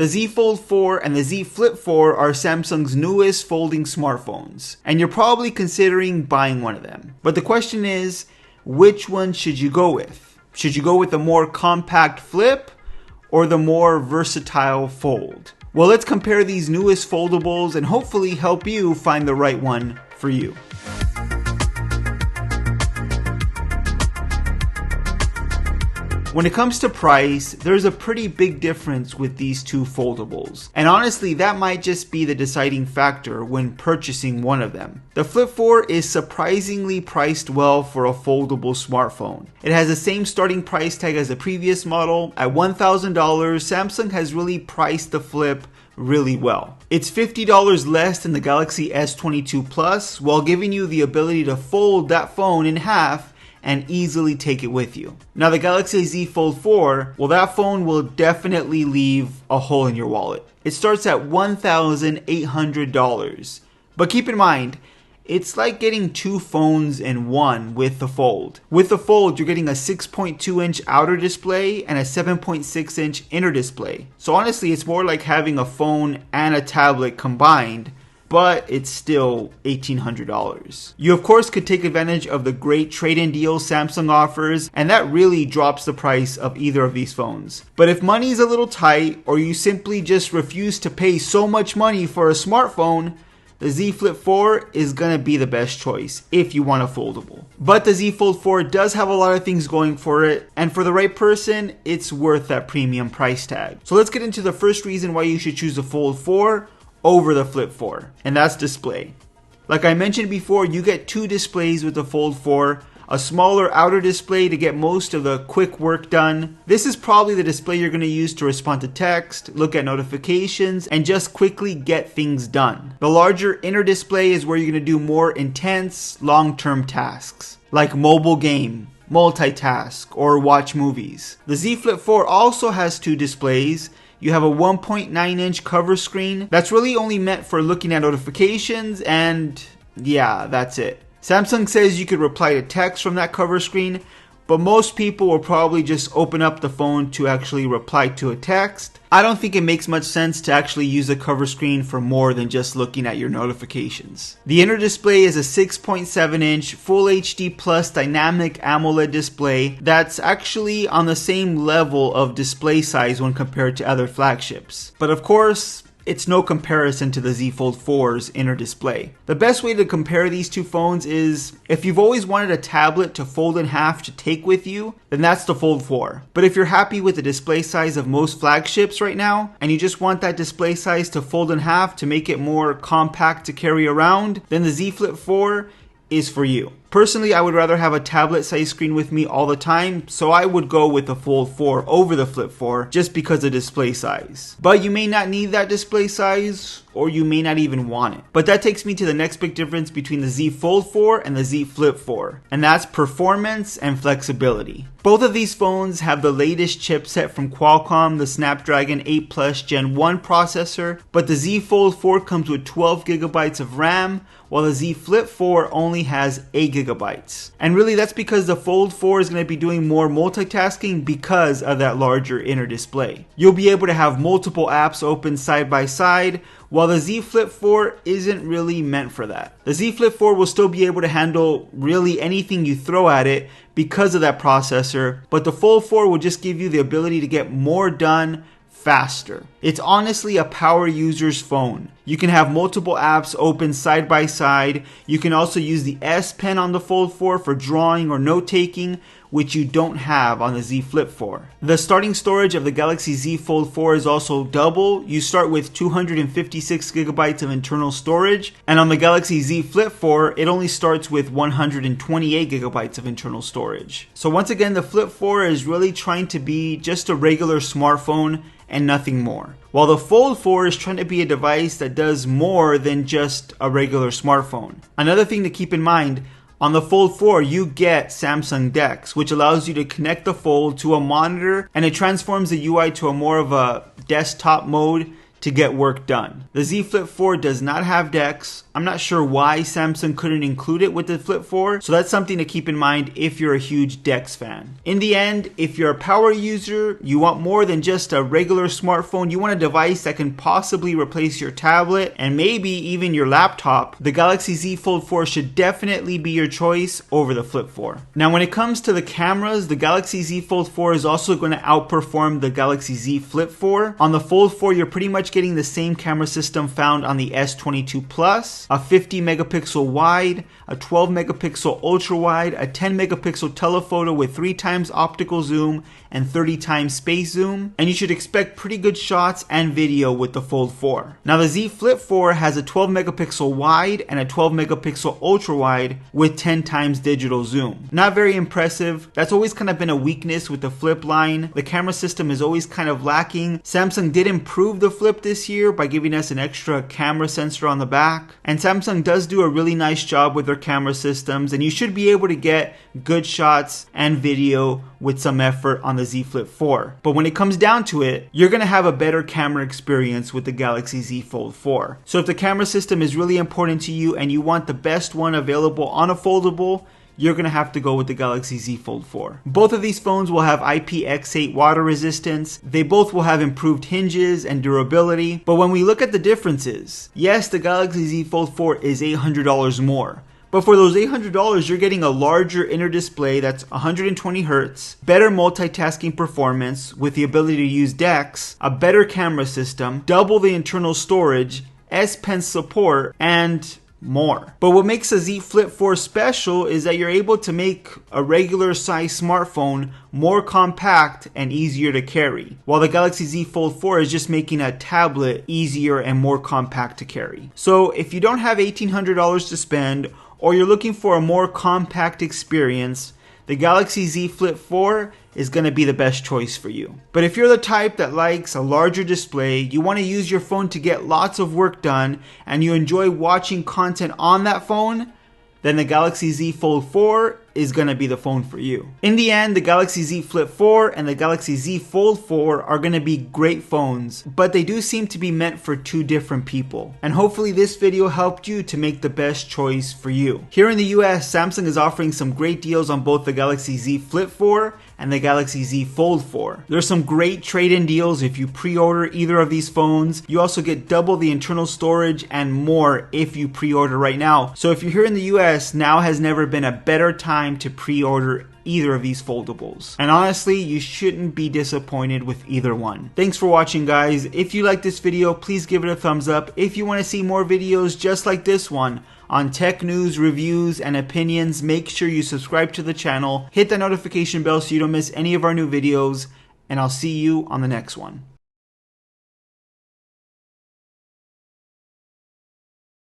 The Z Fold 4 and the Z Flip 4 are Samsung's newest folding smartphones, and you're probably considering buying one of them. But the question is, which one should you go with? Should you go with the more compact Flip or the more versatile Fold? Well, let's compare these newest foldables and hopefully help you find the right one for you. When it comes to price, there's a pretty big difference with these two foldables. And honestly, that might just be the deciding factor when purchasing one of them. The Flip 4 is surprisingly priced well for a foldable smartphone. It has the same starting price tag as the previous model. At $1,000, Samsung has really priced the Flip really well. It's $50 less than the Galaxy S22 Plus, while giving you the ability to fold that phone in half and easily take it with you. Now the Galaxy Z Fold 4, well, that phone will definitely leave a hole in your wallet. It starts at $1,800. But keep in mind, it's like getting two phones in one with the Fold. With the Fold, you're getting a 6.2-inch outer display and a 7.6-inch inner display. So honestly, it's more like having a phone and a tablet combined, but it's still $1,800. You of course could take advantage of the great trade-in deals Samsung offers, and that really drops the price of either of these phones. But if money is a little tight, or you simply just refuse to pay so much money for a smartphone, the Z Flip 4 is gonna be the best choice if you want a foldable. But the Z Fold 4 does have a lot of things going for it, and for the right person, it's worth that premium price tag. So let's get into the first reason why you should choose the Fold 4 over the Flip 4, and that's display. Like I mentioned before, you get two displays with the Fold 4, a smaller outer display to get most of the quick work done. This is probably the display you're going to use to respond to text, look at notifications, and just quickly get things done. The larger inner display is where you're going to do more intense, long-term tasks, like mobile game, multitask, or watch movies. The Z Flip 4 also has two displays. You have a 1.9-inch cover screen that's really only meant for looking at notifications, and yeah, that's it. Samsung says you could reply to text from that cover screen, but most people will probably just open up the phone to actually reply to a text. I don't think it makes much sense to actually use the cover screen for more than just looking at your notifications. The inner display is a 6.7-inch Full HD Plus dynamic AMOLED display that's actually on the same level of display size when compared to other flagships. But of course, it's no comparison to the Z Fold 4's inner display. The best way to compare these two phones is, if you've always wanted a tablet to fold in half to take with you, then that's the Fold 4. But if you're happy with the display size of most flagships right now, and you just want that display size to fold in half to make it more compact to carry around, then the Z Flip 4 is for you. Personally, I would rather have a tablet size screen with me all the time, so I would go with the Fold 4 over the Flip 4 just because of display size. But you may not need that display size, or you may not even want it. But that takes me to the next big difference between the Z Fold 4 and the Z Flip 4, and that's performance and flexibility. Both of these phones have the latest chipset from Qualcomm, the Snapdragon 8 Plus Gen 1 processor, but the Z Fold 4 comes with 12 gigabytes of RAM, while the Z Flip 4 only has 8 gigabytes. And really that's because the Fold 4 is going to be doing more multitasking because of that larger inner display. You'll be able to have multiple apps open side by side, while the Z Flip 4 isn't really meant for that. The Z Flip 4 will still be able to handle really anything you throw at it because of that processor, but the Fold 4 will just give you the ability to get more done faster. It's honestly a power user's phone. You can have multiple apps open side by side. You can also use the S Pen on the Fold 4 for drawing or note taking, which you don't have on the Z Flip 4. The starting storage of the Galaxy Z Fold 4 is also double. You start with 256 gigabytes of internal storage, and on the Galaxy Z Flip 4, it only starts with 128 gigabytes of internal storage. So once again, the Flip 4 is really trying to be just a regular smartphone and nothing more, while the Fold 4 is trying to be a device that does more than just a regular smartphone. Another thing to keep in mind, on the Fold 4, you get Samsung DeX, which allows you to connect the Fold to a monitor, and it transforms the UI to a more of a desktop mode to get work done. The Z Flip 4 does not have DeX. I'm not sure why Samsung couldn't include it with the Flip 4, so that's something to keep in mind if you're a huge DeX fan. In the end, if you're a power user, you want more than just a regular smartphone, you want a device that can possibly replace your tablet and maybe even your laptop, the Galaxy Z Fold 4 should definitely be your choice over the Flip 4. Now when it comes to the cameras, the Galaxy Z Fold 4 is also going to outperform the Galaxy Z Flip 4. On the Fold 4, you're pretty much getting the same camera system found on the S22 Plus, a 50 megapixel wide, a 12 megapixel ultra wide, a 10 megapixel telephoto with 3 times optical zoom and 30 times space zoom, and you should expect pretty good shots and video with the Fold 4. Now the Z Flip 4 has a 12 megapixel wide and a 12 megapixel ultra wide with 10 times digital zoom. Not very impressive. That's always kind of been a weakness with the Flip line. The camera system is always kind of lacking. Samsung did improve the Flip this year by giving us an extra camera sensor on the back, and Samsung does do a really nice job with their camera systems, and you should be able to get good shots and video with some effort on the Z Flip 4. But when it comes down to it, you're going to have a better camera experience with the Galaxy Z Fold 4. So if the camera system is really important to you and you want the best one available on a foldable, you're going to have to go with the Galaxy Z Fold 4. Both of these phones will have IPX8 water resistance. They both will have improved hinges and durability. But when we look at the differences, yes, the Galaxy Z Fold 4 is $800 more. But for those $800, you're getting a larger inner display that's 120 Hz, better multitasking performance with the ability to use DeX, a better camera system, double the internal storage, S Pen support, and more. But what makes a Z Flip 4 special is that you're able to make a regular size smartphone more compact and easier to carry, while the Galaxy Z Fold 4 is just making a tablet easier and more compact to carry. So if you don't have $1,800 to spend, or you're looking for a more compact experience, the Galaxy Z Flip 4 is going to be the best choice for you. But if you're the type that likes a larger display, you want to use your phone to get lots of work done, and you enjoy watching content on that phone, then the Galaxy Z Fold 4 is going to be the phone for you. In the end, the Galaxy Z Flip 4 and the Galaxy Z Fold 4 are going to be great phones, but they do seem to be meant for two different people. And hopefully this video helped you to make the best choice for you. Here in the US, Samsung is offering some great deals on both the Galaxy Z Flip 4 and the Galaxy Z Fold 4. There's some great trade-in deals if you pre-order either of these phones. You also get double the internal storage and more if you pre-order right now. So if you're here in the US, now has never been a better time to pre-order either of these foldables. And honestly, you shouldn't be disappointed with either one. Thanks for watching, guys. If you like this video, please give it a thumbs up. If you want to see more videos just like this one on tech news, reviews, and opinions, make sure you subscribe to the channel, hit that notification bell so you don't miss any of our new videos, and I'll see you on the next one.